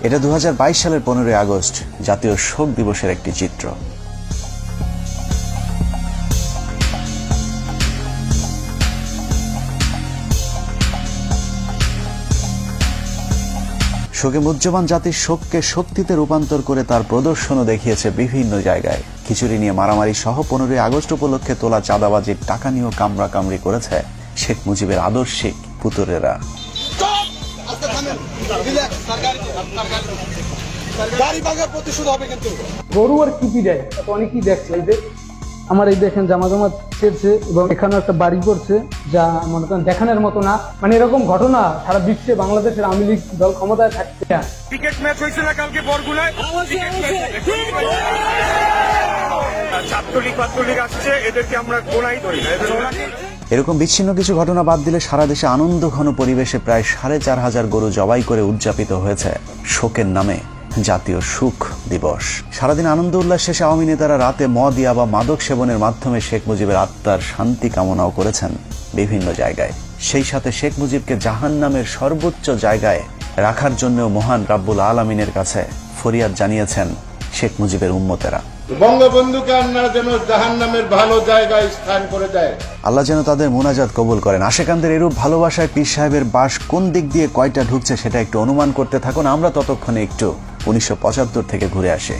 এটা 2022 সালের 15 আগস্ট জাতীয় শোক দিবসের একটি চিত্র। শোকে মুহ্যমান জাতির শোককে শক্তিতে রূপান্তর করে তার প্রদর্শনও দেখিয়েছে বিভিন্ন জায়গায়। খিচুড়ি নিয়ে মারামারি সহ 15 আগস্ট উপলক্ষে তোলা চাঁদাবাজির টাকা নিয়েও কামড়াকামড়ি করেছে শেখ মুজিবের আদর্শিক পুতুরেরা। গরু আর কি দেয় অনেকেই দেখছে। এই যে আমার এই দেখেন জামাজামাত ছেড়ছে এবং এখানে একটা বাড়ি করছে যা মনে করেন দেখানোর মতো না। মানে এরকম ঘটনা সারা বিশ্বে বাংলাদেশের আওয়ামী লীগ দল ক্ষমতায় থাকছে। ক্রিকেট ম্যাচ হয়েছিল কালকে বরগুনায়, ছাত্রলীগ আসছে, এদেরকে আমরা গোনাই ধরি না। এরকম বিচ্ছিন্ন কিছু ঘটনা বাদ দিলে সারা দেশে আনন্দ ঘন পরিবেশে প্রায় 4,500 গরু জবাই করে উদযাপিত হয়েছে শোকের নামে জাতীয় সুখ দিবস। সারাদিন আনন্দ উল্লাস শেষে আওয়ামী নেতারা রাতে মদ বা মাদক সেবনের মাধ্যমে শেখ মুজিবের আত্মার শান্তি কামনাও করেছেন বিভিন্ন জায়গায়। সেই সাথে শেখ মুজিবকে জাহান্নামের সর্বোচ্চ জায়গায় রাখার জন্য মহান রাব্বুল আলামিনের কাছে ফরিয়াদ জানিয়েছেন শেখ মুজিবের উম্মতেরা। বঙ্গবন্ধুকে আল্লাহ যেন জাহান্নামের ভালো জায়গায় স্থান করে দেয়, আল্লাহ যেন তাদের মুনাজাত কবুল করেন। আশেকানদের এরূপ ভালোবাসায় পীর সাহেবের বাস কোন দিক দিয়ে কয়টা ঢুকছে সেটা একটু অনুমান করতে থাকুন। আমরা ততক্ষণে একটু 1975 থেকে ঘুরে আসি।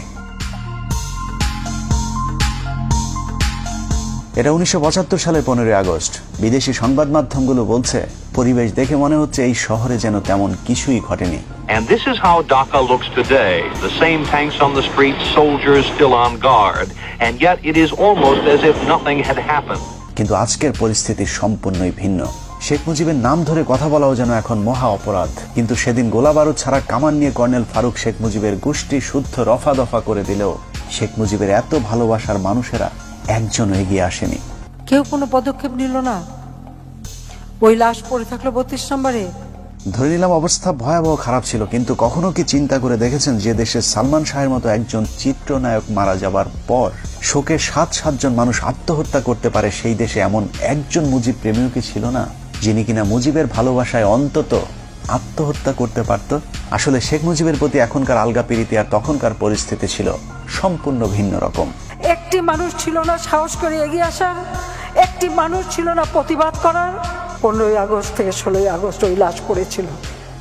এটা 1975 সালের 15 আগস্ট। বিদেশি সংবাদ মাধ্যমগুলো বলছে পরিবেশ দেখে মনে হচ্ছে এই শহরে যেন তেমন কিছুই ঘটেনি। And this is how Dhaka looks today. The same tanks on the streets, soldiers still on guard, and yet it is almost as if nothing had happened. কিন্তু আজকের পরিস্থিতি সম্পূর্ণই ভিন্ন। শেখ মুজিবের নাম ধরে কথা বলাও যেন এখন মহা অপরাধ। কিন্তু সেদিন গোলাবারুদ ছাড়া কামান নিয়ে কর্নেল ফারুক শেখ মুজিবের গোষ্ঠী শুদ্ধ রফা দফা করে দিলেও শেখ মুজিবের এত ভালোবাসার মানুষেরা একজনও এগিয়ে আসেনি। কেউ কোনো পদক্ষেপ নিল না। ওই লাশ পড়ে থাকলো 32 নম্বরে। ধরে নিলাম অবস্থা ভয়াবহ খারাপ ছিল, কিন্তু কখনো কি চিন্তা করে দেখেছেন যে দেশে সালমান শাহের মতো একজন চিত্রনায়ক মারা যাবার পর শোকে 7 জন মানুষ আত্মহত্যা করতে পারে, সেই দেশে এমন একজন মুজিব প্রেমীও কি ছিল না যিনি কিনা মুজিবের ভালোবাসায় অন্তত আত্মহত্যা করতে পারত? আসলে শেখ মুজিবের প্রতি এখনকার আলগা প্রীতি আর তখনকার পরিস্থিতি ছিল সম্পূর্ণ ভিন্ন রকম। একটি মানুষ ছিল না সাহস করে এগিয়ে আসার, একটি মানুষ ছিল না প্রতিবাদ করার। 15 আগস্ট থেকে 16 আগস্ট ওই লাশ পড়েছিল।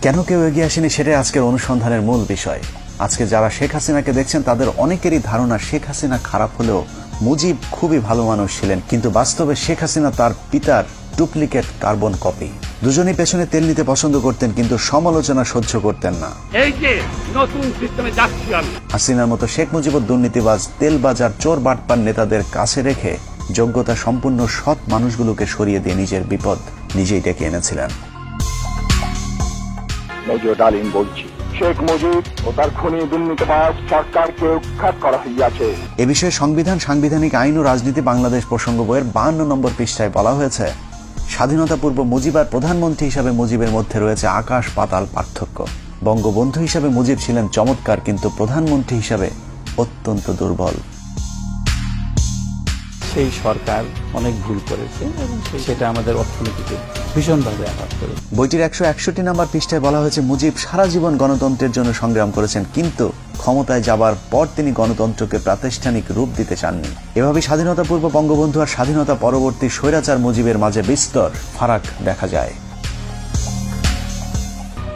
কেন কেউ এগিয়ে আসেনি সেটাই আজকের অনুসন্ধানের মূল বিষয়। আজকে যারা শেখ হাসিনাকে দেখছেন তাদের অনেকেরই ধারণা শেখ হাসিনা খারাপ হলেও মুজিব খুবই ভালো মানুষ ছিলেন, কিন্তু বাস্তবে শেখ হাসিনা তার পিতার ডুপ্লিকেট কার্বন কপি। দুজনেই পেছনে তেল নিতে পছন্দ করতেন, কিন্তু সমালোচনা সহ্য করতেন না। এই যে নতুন সিস্টেমে যাচ্ছি আমি। হাসিনার মতো শেখ মুজিবুর দুর্নীতিবাজ, তেলবাজার, চোর বাটপার নেতাদের কাছে রেখে যোগ্যতা সম্পূর্ণ সৎ মানুষগুলোকে সরিয়ে দিয়ে নিজের বিপদ নিজেই ডেকে এনেছিলেন। মেজর ডালিম বলছি, শেখ মুজিব ও তার খুনি দুর্নীতিবাজ সরকারকে উৎখাত করা হইয়াছে। এ বিষয়ে সাংবিধানিক আইন ও রাজনীতি বাংলাদেশ প্রসঙ্গ বইয়ের 52 নম্বর পৃষ্ঠায় বলা হয়েছে, স্বাধীনতা পূর্ব মুজিব আর প্রধানমন্ত্রী হিসাবে মুজিবের মধ্যে রয়েছে আকাশ পাতাল পার্থক্য। বঙ্গবন্ধু হিসাবে মুজিব ছিলেন চমৎকার, কিন্তু প্রধানমন্ত্রী হিসাবে অত্যন্ত দুর্বল। সেই সরকার অনেক ভুল করেছে এবং সেটা আমাদের অর্থনীতিকে ভীষণভাবে আঘাত করে। বইটির 161 নম্বর পৃষ্ঠায় বলা হয়েছে, মুজিব সারা জীবন গণতন্ত্রের জন্য সংগ্রাম করেছেন, কিন্তু ক্ষমতায় যাবার পর তিনি গণতন্ত্রকে প্রাতিষ্ঠানিক রূপ দিতে চাননি। এভাবে স্বাধীনতা পূর্ব বঙ্গবন্ধু আর স্বাধীনতা পরবর্তী স্বৈরাচার মুজিবের মাঝে বিস্তর ফারাক দেখা যায়।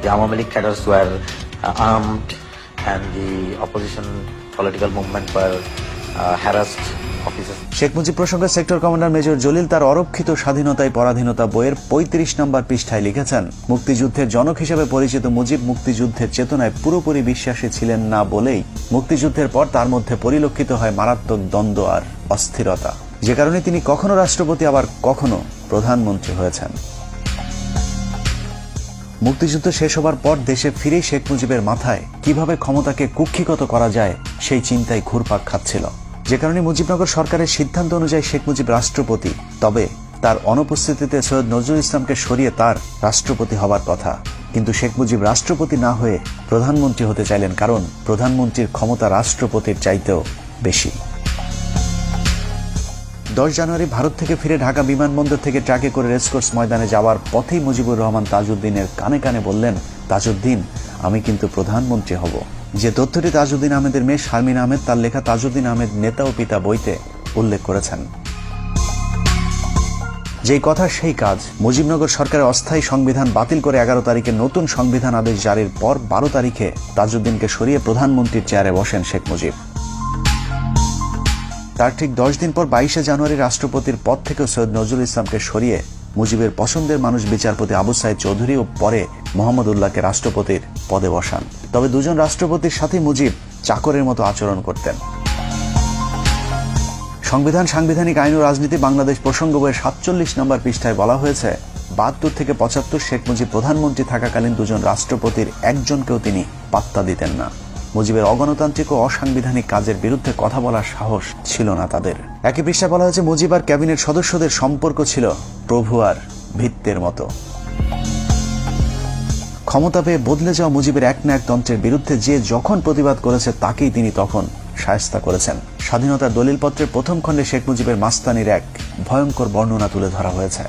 The Awami League cadres were armed and the opposition political movement were harassed. Sheikh Mujib প্রসঙ্গে সেক্টর কমান্ডার মেজর জলিল তার অরক্ষিত স্বাধীনতায় পরাধীনতা বইয়ের 35 নম্বর পৃষ্ঠায় লিখেছেন, মুক্তিযুদ্ধের জনক হিসেবে পরিচিত মুজিব মুক্তিযুদ্ধের চেতনায় পুরোপুরি বিশ্বাসী ছিলেন না বলেই মুক্তিযুদ্ধের পর তার মধ্যে পরিলক্ষিত হয় মারাত্মক দ্বন্দ্ব আর অস্থিরতা, যে কারণে তিনি কখনো রাষ্ট্রপতি আবার কখনো প্রধানমন্ত্রী হয়েছেন। মুক্তিযুদ্ধ শেষ হবার পর দেশে ফিরে শেখ মুজিবের মাথায় কিভাবে ক্ষমতাকে কুক্ষিগত করা যায় সেই চিন্তায় ঘুরপাক খাচ্ছিল, যে কারণে মুজিবনগর সরকারের সিদ্ধান্ত অনুযায়ী শেখ মুজিব রাষ্ট্রপতি। তবে তার অনুপস্থিতিতে সৈয়দ নজরুল ইসলামকে সরিয়ে তার রাষ্ট্রপতি হবার কথা, কিন্তু শেখ মুজিব রাষ্ট্রপতি না হয়ে প্রধানমন্ত্রী হতে চাইলেন, কারণ প্রধানমন্ত্রীর ক্ষমতা রাষ্ট্রপতির চাইতেও বেশি। 10 জানুয়ারি ভারত থেকে ফিরে ঢাকা বিমানবন্দর থেকে ট্রাকে করে রেসকোর্স ময়দানে যাওয়ার পথেই মুজিবুর রহমান তাজউদ্দিনের কানে কানে বললেন, তাজউদ্দিন, আমি কিন্তু প্রধানমন্ত্রী হব। যে তথ্যটি তাজউদ্দিন আহমেদের মেয়ে শারমিন আহমেদ তার লেখা তাজউদ্দিন আহমেদ নেতা ও পিতা বইতে উল্লেখ করেছেন। যেই কথা সেই কাজ। মুজিবনগর সরকারের অস্থায়ী সংবিধান বাতিল করে 11 তারিখে নতুন সংবিধান আদেশ জারির পর 12 তারিখে তাজউদ্দিনকে সরিয়ে প্রধানমন্ত্রীর চেয়ারে বসেন শেখ মুজিব। তার ঠিক 10 দিন পর 22শে জানুয়ারি রাষ্ট্রপতির পদ থেকে সৈয়দ নজরুল ইসলামকে সরিয়ে মুজিবের পছন্দের মানুষ বিচারপতি আবু সাইদ চৌধুরী ও পরে মোহাম্মদ উল্লাহকে রাষ্ট্রপতির পদে বসান। তবে দুজন রাষ্ট্রপতির সাথে মুজিব চাকরের মতো আচরণ করতেন। সংবিধান, সাংবিধানিক আইন ও রাজনীতি বাংলাদেশ প্রসঙ্গ বইয়ের 47 নম্বর পৃষ্ঠায় বলা হয়েছে 72 থেকে 75 শেখ মুজিব প্রধানমন্ত্রী থাকাকালীন দুজন রাষ্ট্রপতির একজনকেও তিনি পাত্তা দিতেন না। মুজিবের অগণতান্ত্রিক ও অসাংবিধানিক কাজের বিরুদ্ধে কথা বলার সাহস ছিল না তাদের। একই পৃষ্ঠায় বলা হয়েছে মুজিব আর ক্যাবিনেট সদস্যদের সম্পর্ক ছিল প্রভু আর ভিত্তের মতো। ক্ষমতা পেয়ে বদলে যাওয়া মুজিবের একনায়কতন্ত্রের বিরুদ্ধে যে যখন প্রতিবাদ করেছে তাকেই তিনি তখন শায়েস্তা করেছেন। স্বাধীনতার দলিলপত্রের প্রথম খণ্ডে শেখ মুজিবের মাস্তানির এক ভয়ঙ্কর বর্ণনা তুলে ধরা হয়েছে,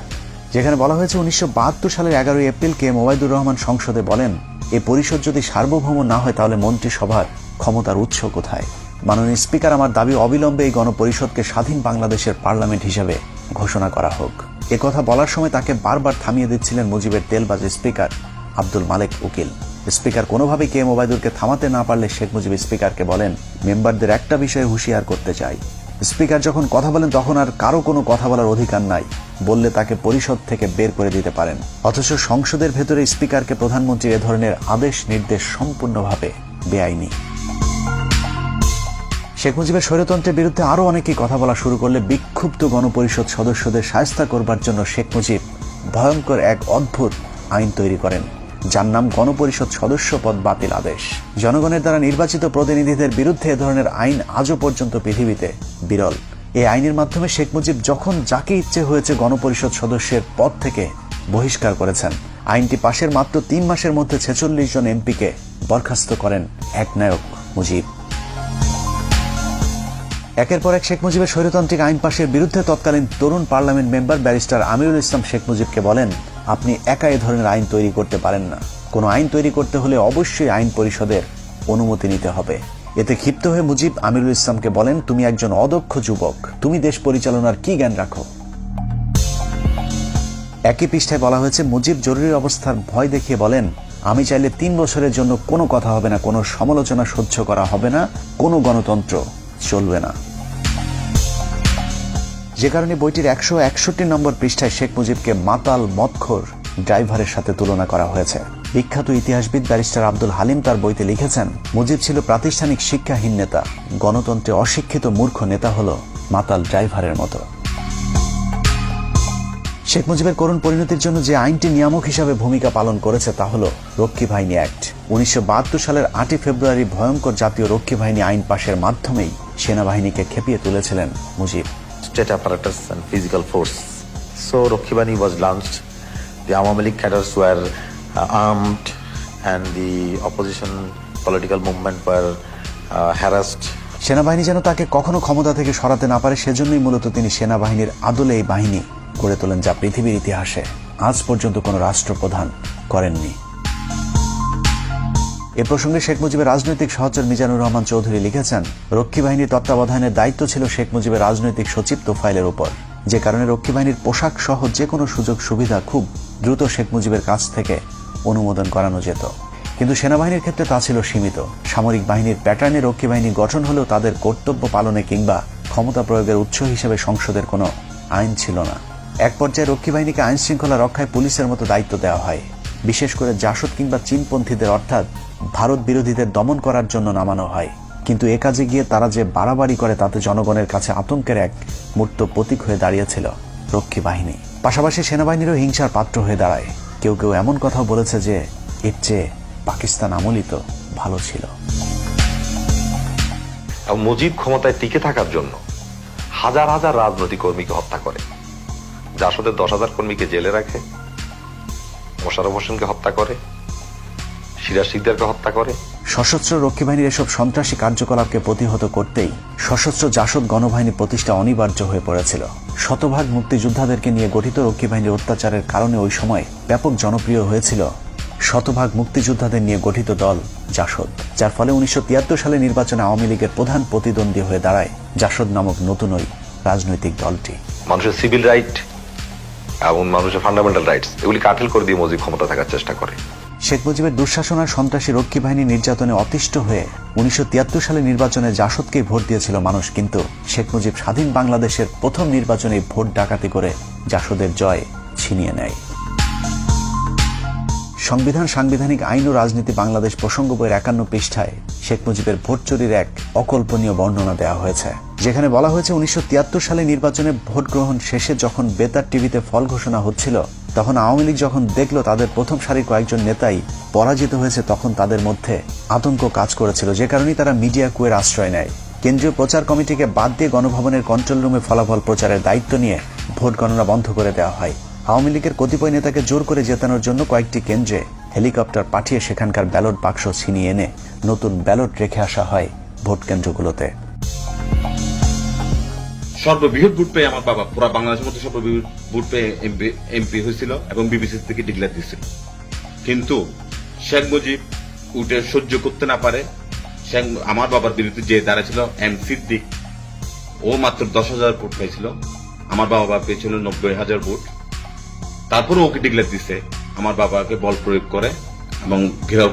যেখানে বলা হয়েছে 1972 সালের 11 এপ্রিল কে ওবায়দুর রহমান সংসদে বলেন, এই পরিষদ যদি সার্বভৌম না হয় তাহলে মন্ত্রিসভার ক্ষমতার উৎস কোথায়? মাননীয় স্পিকার, আমার দাবি অবিলম্বে এই গণপরিষদকে স্বাধীন বাংলাদেশের পার্লামেন্ট হিসেবে ঘোষণা করা হোক। কথা বলার সময় তাকে বারবার থামিয়ে দিচ্ছিলেন মুজিবের তেলবাজ স্পিকার আব্দুল মালেক উকিল। স্পিকার কোনোভাবেই কে ওবায়দুরকে থামাতে না পারলে শেখ মুজিব স্পিকারকে বলেন, মেম্বারদের একটা বিষয়ে হুঁশিয়ার করতে চাই। স্পিকার যখন কথা বলেন তখন আর কারো কোনো কথা বলার অধিকার নাই, বললে তাকে পরিষদ থেকে বের করে দিতে পারেন। অথচ সংসদের ভেতরে স্পিকারকে প্রধানমন্ত্রীর এ ধরনের আদেশ নির্দেশ সম্পূর্ণভাবে বেআইনি। শেখ মুজিবের স্বৈরতন্ত্রের বিরুদ্ধে আরো অনেকেই কথা বলা শুরু করলে বিক্ষুব্ধ গণপরিষদ সদস্যদের শায়েস্তা করবার জন্য শেখ মুজিব ভয়ঙ্কর এক অদ্ভুত আইন তৈরি করেন, যার নাম গণপরিষদ সদস্য পদ বাতিল আদেশ। জনগণের দ্বারা নির্বাচিত প্রতিনিধিদের বিরুদ্ধে এ ধরনের আইন আজও পর্যন্ত পৃথিবীতে বিরল। এই আইনের মাধ্যমে শেখ মুজিব যখন যাকে ইচ্ছে হয়েছে গণপরিষদ সদস্যের পদ থেকে বহিষ্কার করেছেন। আইনটি পাশের মাত্র 3 মাসের মধ্যে 46 জন এমপিকে বরখাস্ত করেন একনায়ক মুজিব। একের পর এক শেখ মুজিবের স্বৈরতান্ত্রিক আইন পাশের বিরুদ্ধে তৎকালীন তরুণ parliament member barrister Amirul Islam Sheikh মুজিবকে বলেন, আপনি একা এ ধরনের আইন তৈরি করতে পারেন না। কোনো আইন তৈরি করতে হলে অবশ্যই আইন পরিষদের অনুমতি নিতে হবে। এতে ক্ষিপ্ত হয়ে মুজিব আমিরুল ইসলামকে বলেন, তুমি একজন অদক্ষ যুবক, তুমি দেশ পরিচালনার কি জ্ঞান রাখো? একই পৃষ্ঠায় বলা হয়েছে মুজিব জরুরি অবস্থার ভয় দেখিয়ে বলেন, আমি চাইলে 3 বছরের জন্য কোনো কথা হবে না, কোনো সমালোচনা সহ্য করা হবে না, কোনো গণতন্ত্র চলবে না। যে কারণে বইটির 161 নম্বর পৃষ্ঠায় শেখ মুজিবকে মাতাল মদখোর ড্রাইভারের সাথে তুলনা করা হয়েছে। বিখ্যাত ইতিহাসবিদ ব্যারিস্টার আব্দুল হালিম তার বইতে লিখেছেন, মুজিব ছিল প্রাতিষ্ঠানিক শিক্ষাহীন নেতা, গণতন্ত্রে অশিক্ষিত মূর্খ নেতা হলো মাতাল ড্রাইভারের মতো। শেখ মুজিবের করুণ পরিণতির জন্য যে আইনটি নিয়ামক হিসাবে ভূমিকা পালন করেছে তা হলো রক্ষী বাহিনী অ্যাক্ট। 1972 সালের 8 ফেব্রুয়ারি ভয়ঙ্কর জাতীয় রক্ষী বাহিনী আইন পাশের মাধ্যমেই সেনাবাহিনীকে খেপিয়ে তুলেছিলেন Mujib. State apparatus and physical force. So Rakhi Bahini was launched. The Awami League cadres were armed, and the opposition political movement were harassed. সেনাবাহিনী যেন তাকে কখনো ক্ষমতা থেকে সরাতে না পারে, সেজন্যই মূলত তিনি সেনাবাহিনীর আদলে এই বাহিনী গড়ে তোলেন, যা পৃথিবীর ইতিহাসে আজ পর্যন্ত কোনো রাষ্ট্রপ্রধান করেননি। এ প্রসঙ্গে শেখ মুজিবের রাজনৈতিক সহচর মিজানুর রহমান চৌধুরী লিখেছেন, রক্ষী বাহিনীর তত্ত্বাবধানের দায়িত্ব ছিল শেখ মুজিবের রাজনৈতিক সচিব তোফায়েলের উপর, যে কারণে রক্ষী বাহিনীর পোশাক সহ যে কোনো সুযোগ সুবিধা খুব দ্রুত শেখ মুজিবের কাছ থেকে অনুমোদন করানো যেত। কিন্তু সেনাবাহিনীর ক্ষেত্রে তা ছিল সীমিত। সামরিক বাহিনীর প্যাটার্নে রক্ষী বাহিনী গঠন হলেও তাদের কর্তব্য পালনে কিংবা ক্ষমতা প্রয়োগের উৎস হিসেবে সংসদের কোনো আইন ছিল না। এক পর্যায়ে রক্ষী বাহিনীকে আইন শৃঙ্খলা রক্ষায় পুলিশের মতো দায়িত্ব দেওয়া হয়, বিশেষ করে জাসদ কিংবা চীনপন্থীদের অর্থাৎ ভারত বিরোধীদের দমন করার জন্য নামানো হয়। কিন্তু এ কাজে গিয়ে তারা যে বাড়াবাড়ি করে তাতে জনগণের কাছে আতঙ্কের এক মূর্ত প্রতীক হয়ে দাঁড়িয়েছিল রক্ষী বাহিনী। পাশাপাশি সেনাবাহিনীরও হিংসার পাত্র হয়ে দাঁড়ায়। কেউ কেউ এমন কথাও বলেছে যে এর চেয়ে পাকিস্তান আমলই তো ভালো ছিল। মুজিব ক্ষমতায় টিকে থাকার জন্য হাজার হাজার রাজনৈতিক কর্মীকে হত্যা করে, জাসদের 10,000 কর্মীকে জেলে রাখে, মোশাররফ হোসেনকে হত্যা করে, সিরাজ শিকদারকে হত্যা করে। সশস্ত্র রক্ষী বাহিনীর এসব সন্ত্রাসী কার্যকলাপকে প্রতিহত করতেই সশস্ত্র জাসদ গণবাহিনী প্রতিষ্ঠা অনিবার্য হয়ে পড়েছিল। শতভাগ মুক্তিযোদ্ধাদেরকে নিয়ে গঠিত রক্ষী বাহিনীর অত্যাচারের কারণে ওই সময় ব্যাপক জনপ্রিয় হয়েছিল শতভাগ মুক্তিযোদ্ধাদের নিয়ে গঠিত দল জাসদ, যার ফলে 1973 সালে নির্বাচনে আওয়ামী লীগের প্রধান প্রতিদ্বন্দ্বী হয়ে দাঁড়ায় জাসদ নামক নতুন ওই রাজনৈতিক দলটি। মানুষের সিভিল রাইট এবং মানুষের ফান্ডামেন্টাল রাইটস এগুলি কাঠিল করে দিয়ে মুজিব ক্ষমতা থাকার চেষ্টা করে। শেখ মুজিবের দুঃশাসন আর সন্ত্রাসী রক্ষী বাহিনী নির্যাতনে অতিষ্ঠ হয়ে 1973 সালে নির্বাচনে জাসদকেই ভোট দিয়েছিল মানুষ, কিন্তু শেখ মুজিব স্বাধীন বাংলাদেশের প্রথম নির্বাচনে ভোট ডাকাতি করে জাসদের জয় ছিনিয়ে নেয়। সংবিধান, সাংবিধানিক আইন ও রাজনীতি বাংলাদেশ প্রসঙ্গ বইয়ের 51 পৃষ্ঠায় শেখ মুজিবের ভোট চুরির এক অকল্পনীয় বর্ণনা দেওয়া হয়েছে, যেখানে বলা হয়েছে 1973 সালে নির্বাচনে ভোট গ্রহণ শেষে যখন বেতার টিভিতে ফল ঘোষণা হচ্ছিল, তখন আওয়ামী লীগ যখন দেখল তাদের প্রথম সারির কয়েকজন নেতাই পরাজিত হয়েছে, তখন তাদের মধ্যে আতঙ্ক কাজ করেছিল, যে কারণে তারা মিডিয়া কুয়ের আশ্রয় নেয়। কেন্দ্রীয় প্রচার কমিটিকে বাদ দিয়ে গণভবনের কন্ট্রোল রুমে ফলাফল প্রচারের দায়িত্ব নিয়ে ভোট গণনা বন্ধ করে দেওয়া হয়। আওয়ামী লীগের কতিপয় নেতাকে জোর করে জেতানোর জন্য কয়েকটি কেন্দ্রে হেলিকপ্টার পাঠিয়ে সেখানকার ব্যালট বাক্স ছিনিয়ে এনে নতুন ব্যালট রেখে আসা হয় ভোট কেন্দ্রগুলোতে। সর্ববৃহৎ ভোট পেয়ে আমার বাবা পুরা বাংলাদেশের মধ্যে সর্ববৃহৎ ভোট পেয়ে এমপি হয়েছিল এবং বিবিসি থেকে ডিক্লেয়ার দিয়েছিল। কিন্তু শেখ মুজিব উঠে সহ্য করতে না পারে আমার বাবার বিরুদ্ধে যে দাঁড়াছিল এম সিদ্দিক, ও মাত্র 10,000 ভোট পেয়েছিল, আমার বাবা পেয়েছিল 90,000 ভোট। তারপরে ওকে ডিক্লেয়ার দিছে, আমার বাবাকে বল প্রয়োগ করে এবং ঘেরাও,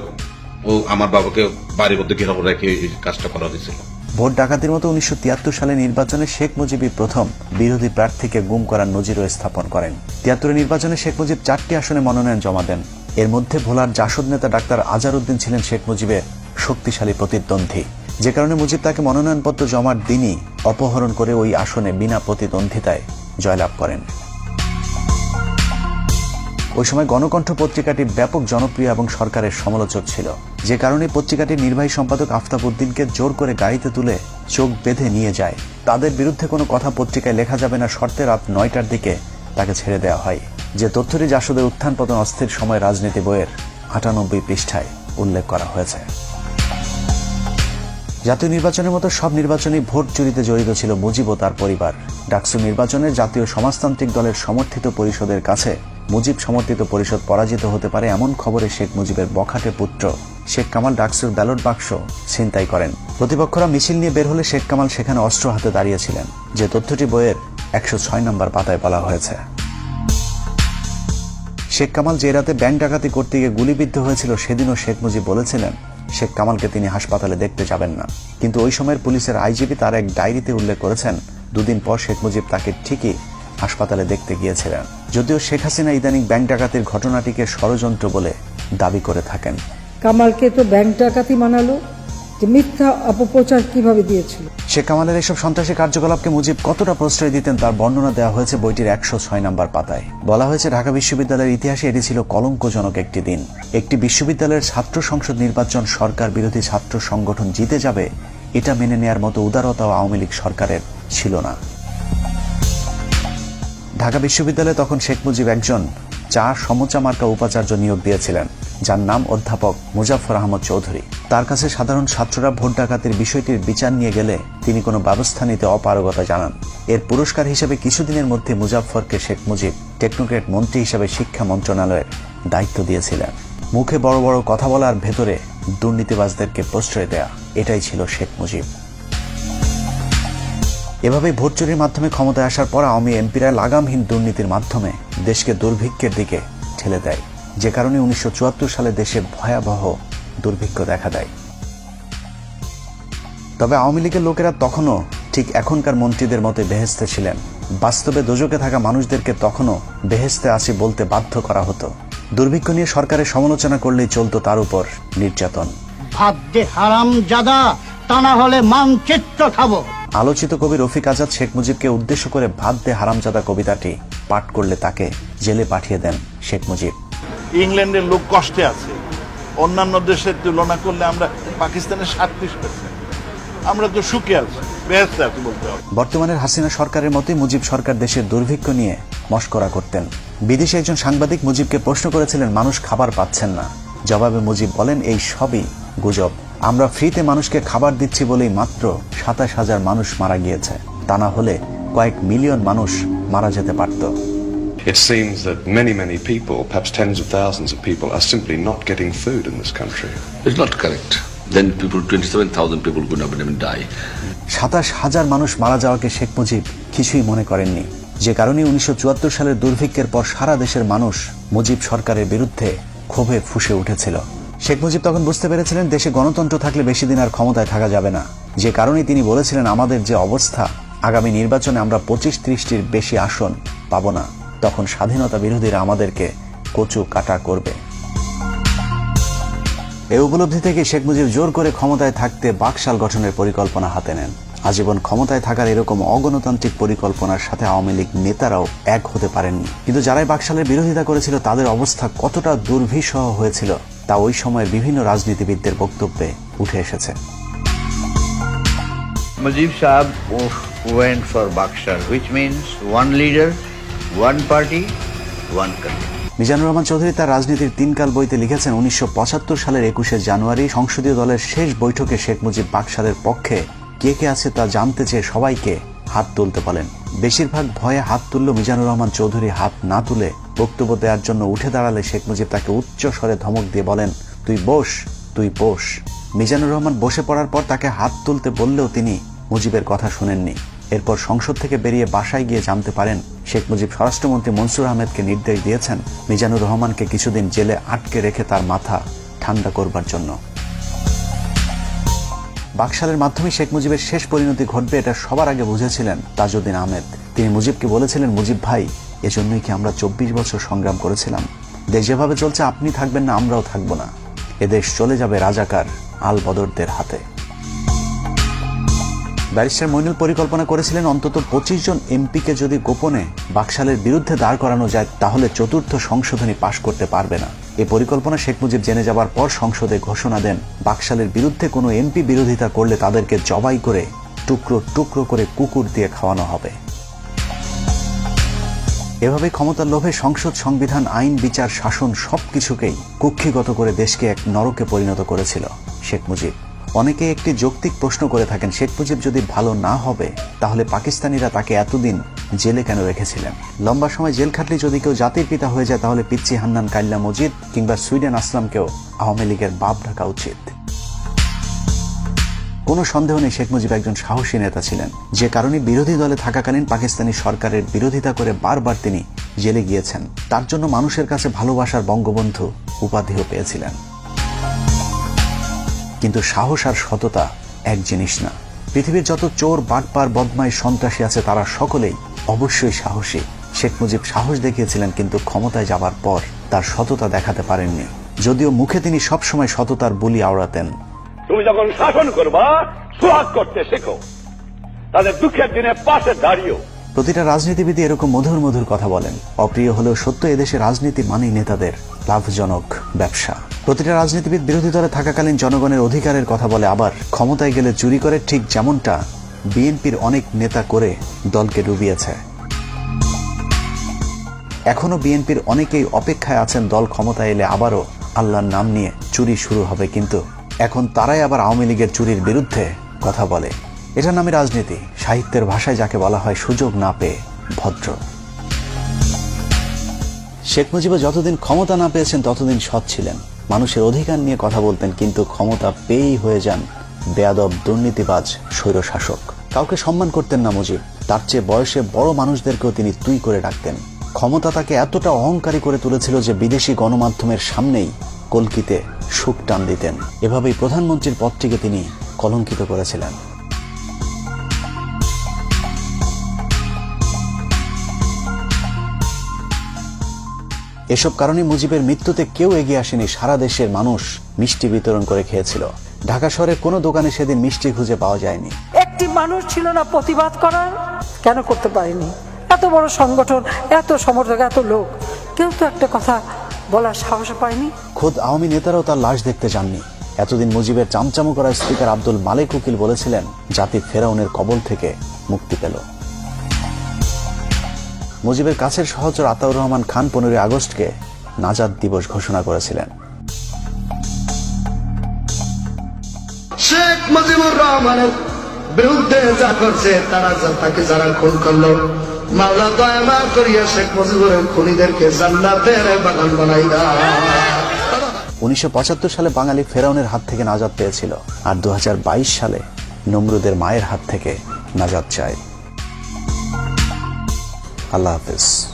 ও আমার বাবাকে বাড়ির মধ্যে ঘেরাও রেখে এই কাজটা করা হয়েছিল। ভোট ডাকাতির মতো 1973 সালে নির্বাচনে শেখ মুজিবই প্রথম বিরোধী প্রার্থীকে গুম করার নজিরও স্থাপন করেন। 73 নির্বাচনে শেখ মুজিব 4টি আসনে মনোনয়ন জমা দেন। এর মধ্যে ভোলার জাসদ নেতা ডাক্তার আজারউদ্দিন ছিলেন শেখ মুজিবের শক্তিশালী প্রতিদ্বন্দ্বী, যে কারণে মুজিব তাকে মনোনয়নপত্র জমার দিনই অপহরণ করে ওই আসনে বিনা প্রতিদ্বন্দ্বিতায় জয়লাভ করেন। ওই সময় গণকণ্ঠ পত্রিকাটি ব্যাপক জনপ্রিয় এবং সরকারের সমালোচক ছিল, যে কারণে পত্রিকাটির নির্বাহী সম্পাদক আফতাব উদ্দিনকে জোর করে গাড়িতে তুলে চোখ বেঁধে নিয়ে যায়। তাদের বিরুদ্ধে কোনো কথা পত্রিকায় লেখা যাবে না শর্তে রাত 9টার দিকে তাকে ছেড়ে দেওয়া হয়, যে তথ্যটি জাসদের উত্থান পতন অস্থির সময় রাজনীতি বইয়ের 98 পৃষ্ঠায় উল্লেখ করা হয়েছে। জাতীয় নির্বাচনের মতো সব নির্বাচনেই ভোট চুরিতে জড়িত ছিল মুজিব ও তার পরিবার। ডাকসু নির্বাচনে জাতীয় সমাজতান্ত্রিক দলের সমর্থিত পরিষদের কাছে মুজিব সমর্থিত পরিষদ পরাজিত হতে পারে এমন খবরে শেখ মুজিবের বখাটে পুত্র শেখ কামাল ডাকসুর ব্যালট বাক্স ছিনতাই করেন। প্রতিপক্ষরা মিছিল নিয়ে বের হলে শেখ কামাল সেখানে অস্ত্র হাতে দাঁড়িয়েছিলেন, যে তথ্যটি বইয়ের 106 নম্বর পাতায় বলা হয়েছে। শেখ কামাল যে রাতে ব্যাংক ডাকাতি করতে গিয়ে গুলিবিদ্ধ হয়েছিল, সেদিনও শেখ মুজিব বলেছিলেন শেখ কামালকে তিনি হাসপাতালে দেখতে যাবেন না, কিন্তু ওই সময়ের পুলিশের আইজিপি তার এক ডায়েরিতে উল্লেখ করেছেন 2 দিন পর শেখ মুজিব তাকে ঠিকই হাসপাতালে দেখতে গিয়েছিলেন, যদিও শেখ হাসিনা ইদানিং ব্যাংক ডাকাতির ঘটনাটিকে ষড়যন্ত্র বলে দাবি করে থাকেন। কামালকে তো ব্যাংক ডাকাতি মানালো, যে মিথ্যা অপপ্রচার কিভাবে দিয়েছিল। শেখ কামালের এসব সন্ত্রাসী কার্যকলাপকে মুজিব কতটা প্রশ্রয় দিতেন তার বর্ণনা দেওয়া হয়েছে বইটির 106 নম্বর পাতায়। বলা হয়েছে, ঢাকা বিশ্ববিদ্যালয়ের ইতিহাসে এটি ছিল কলঙ্কজনক একটি দিন। একটি বিশ্ববিদ্যালয়ের ছাত্র সংসদ নির্বাচন সরকার বিরোধী ছাত্র সংগঠন জিতে যাবে, এটা মেনে নেয়ার মতো উদারতাও আওয়ামী লীগ সরকারের ছিল না। ঢাকা বিশ্ববিদ্যালয়ে তখন শেখ মুজিব একজন সমোচা মার্কা উপাচার্য নিয়োগ দিয়েছিলেন, যার নাম অধ্যাপক মুজাফফর আহমদ চৌধুরী। তার কাছে সাধারণ ছাত্ররা ভোট ডাকাতির বিষয়টির বিচার নিয়ে গেলে তিনি কোনো ব্যবস্থা নিতে অপারগতা জানান। এর পুরস্কার হিসেবে কিছুদিনের মধ্যে মুজাফফরকে শেখ মুজিব টেকনোক্রেট মন্ত্রী হিসেবে শিক্ষা মন্ত্রণালয়ের দায়িত্ব দিয়েছিলেন। মুখে বড় বড় কথা বলার ভেতরে দুর্নীতিবাজদেরকে প্রশ্রয় দেয়া, এটাই ছিল শেখ মুজিব। এভাবেই ভোট চুরির মাধ্যমে ক্ষমতায় আসার পর আওয়ামী এমপিরা লাগামহীন দুর্নীতির মাধ্যমে দেশকে দুর্ভিক্ষের দিকে ঠেলে দেয়, যে কারণে 1974 সালে দেশে ভয়াবহ দুর্ভিক্ষ দেখা দেয়। তবে আওয়ামী লীগের লোকেরা তখনও ঠিক এখনকার মন্ত্রীদের মতো বেহেশতে ছিলেন। বাস্তবে দোজকে থাকা মানুষদেরকে তখনও বেহেশতে আসি বলতে বাধ্য করা হতো। দুর্ভিক্ষ নিয়ে সরকারের সমালোচনা করলেই চলতো তার উপর নির্যাতন। ভাত দে হারামজাদা, তা না হলে মানচিত্র খাবো। আলোচিত কবি রফিক আজাদ শেখ মুজিবকে উদ্দেশ্য করে ভাত দে হারামজাদা কবিতাটি পাঠ করলে তাকে জেলে পাঠিয়ে দেন শেখ মুজিব। ইংল্যান্ডের লোক কষ্টে আছে, অন্যান্য দেশের তুলনা করলে আমরা পাকিস্তানের 37%, আমরা তো সুখে আছি, বেহেশতে আছি বলতে হবে। বর্তমানের হাসিনা সরকারের মতোই মুজিব সরকার দেশের দুর্ভিক্ষ নিয়ে মশকরা করতেন। বিদেশি একজন সাংবাদিক মুজিবকে প্রশ্ন করেছিলেন মানুষ খাবার পাচ্ছেন না, জবাবে মুজিব বলেন এই সবই গুজব, আমরা ফ্রিতে মানুষকে খাবার দিচ্ছি বলেই মাত্র 27,000 মানুষ মারা গিয়েছে, তা না হলে কয়েক মিলিয়ন মানুষ মারা যেতে পারত। it seems that many people, perhaps tens of thousands of people, are simply not getting food in this country. It's not correct. Then 27,000 people could not even die. 27,000 মানুষ মারা যাওয়াকে শেখ মুজিব কিছুই মনে করেননি, যে কারণে 1974 সালের দুর্ভিক্ষের পর সারা দেশের মানুষ মুজিব সরকারের বিরুদ্ধে ক্ষোভে ফুঁসে উঠেছিল। শেখ মুজিব তখন বুঝতে পেরেছিলেন দেশে গণতন্ত্র থাকলে বেশি দিন আর ক্ষমতায় থাকা যাবে না, যে কারণে তিনি বলেছিলেন আমাদের যে অবস্থা, আগামী নির্বাচনে আমরা 25-30টির বেশি আসন পাব না, তখন স্বাধীনতা বিরোধীরা আমাদেরকে কচু কাটা করবে। এই উপলব্ধি থেকে শেখ মুজিব জোর করে ক্ষমতায় থাকতে বাকশাল গঠনের পরিকল্পনা হাতে নেন। আজীবন ক্ষমতায় থাকার এরকম অগণতান্ত্রিক পরিকল্পনার সাথে আওয়ামী লীগ নেতারাও এক হতে পারেননি, কিন্তু যারাই বাকশালের বিরোধিতা করেছিল তাদের অবস্থা কতটা দুর্বিষহ হয়েছিল তা ওই সময়ের বিভিন্ন রাজনীতিবিদদের বক্তব্যে উঠে এসেছে। Mujib Saab went for Bakshar, which means one leader, one party, one country. Mizanur Rahman Chowdhury তার রাজনীতির 3 কাল বইতে লিখেছেন 1975 সালের 21শে জানুয়ারি সংসদীয় দলের শেষ বৈঠকে শেখ মুজিব বাকশালের পক্ষে কে কে আছে তা জানতে চেয়ে সবাইকে হাত তুলতে বলেন। বেশিরভাগ ভয়ে হাত তুলল মিজানুর রহমান চৌধুরী হাত না তুলে বক্তব্য দেওয়ার জন্য উঠে দাঁড়ালে শেখ মুজিব তাকে উচ্চ স্বরে ধমক দিয়ে বলেন, তুই বস, তুই বস। মিজানুর রহমান বসে পড়ার পর তাকে হাত তুলতে বললেও তিনি মুজিবের কথা শুনেননি। এরপর সংসদ থেকে বেরিয়ে বাসায় গিয়ে জানতে পারেন শেখ মুজিব স্বরাষ্ট্রমন্ত্রী মনসুর আহমেদকে নির্দেশ দিয়েছেন মিজানুর রহমানকে কিছুদিন জেলে আটকে রেখে তার মাথা ঠান্ডা করবার জন্য। বাকশালের মাধ্যমে শেখ মুজিবের শেষ পরিণতি ঘটবে এটা সবার আগে বুঝেছিলেন তাজউদ্দিন আহমেদ। তিনি মুজিবকে বলেছিলেন, মুজিব ভাই, এজন্যই কি আমরা 24 বছর সংগ্রাম করেছিলাম? দেশ যেভাবে চলছে আপনি থাকবেন না, আমরাও থাকবো না। এদেশ চলে যাবে রাজাকার আল বদরদের হাতে। ব্যারিস্টার মইনুল পরিকল্পনা করেছিলেন অন্তত 25 জন এমপিকে যদি গোপনে বাকশালের বিরুদ্ধে দাঁড় করানো যায় তাহলে 4র্থ সংশোধনী পাশ করতে পারবে না। এই পরিকল্পনা শেখ মুজিব জেনে যাবার পর সংসদে ঘোষণা দেন বাকশালের বিরুদ্ধে কোনো এমপি বিরোধিতা করলে তাদেরকে জবাই করে টুকরো টুকরো করে কুকুর দিয়ে খাওয়ানো হবে। এভাবে ক্ষমতার লোভে সংসদ, সংবিধান, আইন, বিচার, শাসন সবকিছুকেই কুক্ষিগত করে দেশকে এক নরকে পরিণত করেছিল শেখ মুজিব। অনেকে একটি যৌক্তিক প্রশ্ন করে থাকেন, শেখ মুজিব যদি ভালো না হবে তাহলে পাকিস্তানিরা তাকে এতদিন জেলে কেন রেখেছিলেন? লম্বা সময় জেল খাটলে যদি কেউ জাতির পিতা হয়ে যায় তাহলে পিচ্চি হান্নান কাইল্লা মজিদ কিংবা সুইডেন আসলামকেও আওয়ামী লীগের বাপ ডাকা উচিত। কোনো সন্দেহ নেই শেখ মুজিব একজন সাহসী নেতা ছিলেন, যে কারণে বিরোধী দলে থাকাকালীন পাকিস্তানি সরকারের বিরোধিতা করে বারবার তিনি জেলে গিয়েছেন। তার জন্য মানুষের কাছে ভালোবাসার বঙ্গবন্ধু উপাধিও পেয়েছিলেন। কিন্তু সাহস আর সততা এক জিনিস না। পৃথিবীর যত চোর, বাটপার, বদমাই, সন্ত্রাসী আছে তারা সকলেই অবশ্যই সাহসী। শেখ মুজিব সাহস দেখিয়েছিলেন, কিন্তু ক্ষমতায় যাবার পর তার সততা দেখাতে পারেননি, যদিও মুখে তিনি সবসময় সততার বুলি আওড়াতেন। তুমি যখন শাসন করবা, সোহাগ করতে শেখো, তাদের দুঃখের দিনে পাশে দাঁড়িয়েও। প্রতিটা রাজনীতিবিদ এরকম মধুর মধুর কথা বলেন। অপ্রিয় হলেও সত্য, এদেশে রাজনীতি মানেই নেতাদের লাভজনক ব্যবসা। প্রতিটা রাজনীতিবিদ বিরোধী দলে থাকাকালীন জনগণের অধিকারের কথা বলে, আবার ক্ষমতায় গেলে চুরি করে, ঠিক যেমনটা বিএনপির অনেক নেতা করে দলকে ডুবিয়েছে। এখনো বিএনপির অনেকেই অপেক্ষায় আছেন দল ক্ষমতায় এলে আবারও আল্লাহর নাম নিয়ে চুরি শুরু হবে, কিন্তু এখন তারাই আবার আওয়ামী লীগের চুরির বিরুদ্ধে কথা বলে। এটার নামে রাজনীতি, সাহিত্যের ভাষায় যাকে বলা হয় সুযোগ না পেয়ে ভদ্র। শেখ মুজিব যতদিন ক্ষমতা না পেয়েছেন ততদিন সৎ ছিলেন, মানুষের অধিকার নিয়ে কথা বলতেন, কিন্তু ক্ষমতা পেয়েই হয়ে যান বেয়াদব, দুর্নীতিবাজ, স্বৈরশাসক। কাউকে সম্মান করতেন না মুজিব, তার চেয়ে বয়সে বড় মানুষদেরকেও তিনি তুই করে ডাকতেন। ক্ষমতা তাকে এতটা অহংকারী করে তুলেছিল যে বিদেশি গণমাধ্যমের সামনেই কলকিতে সুখ টান দিতেন। এভাবেই প্রধানমন্ত্রীর পদটিকে তিনি কলঙ্কিত করেছিলেন। এসব কারণে মুজিবের মৃত্যুতে কেউ এগিয়ে আসেনি। সারা দেশের মানুষ মিষ্টি বিতরণ করে খেয়েছিল। ঢাকা শহরের কোনো দোকানে সেদিন মিষ্টি খুঁজে পাওয়া যায়নি। একটি মানুষ ছিল না প্রতিবাদ করার? কেন করতে পারেনি? এত বড় সংগঠন, এত সমর্থক, এত লোক, কেউ তো একটা কথা বলার সাহস পায়নি। খোদ আওয়ামী নেতারাও তার লাশ দেখতে যাননি। এতদিন মুজিবের চামচামো করা স্পিকার আব্দুল মালেক উকিল বলেছিলেন জাতি ফেরাউনের কবল থেকে মুক্তি পেল। মুজিবের কাছের সহচর আতাউর রহমান খান 15 আগস্টকে নাজাত দিবস ঘোষণা করেছিলেন। শেখ মুজিবুর রহমানের বিরুদ্ধে যা করছে, তাকে যারা খুন করলো, মাওলা দয়া মাফ করিয়া শেখ মুজিবুরের খুনিদেরকে জান্নাতের বাগান বানাই দাও। 1975 সালে বাঙালি ফেরাউনের হাত থেকে নাজাত পেয়েছিল, আর 2022 সালে নমরুদের মায়ের হাত থেকে নাজাত চায়। আল্লাহ হাফেজ।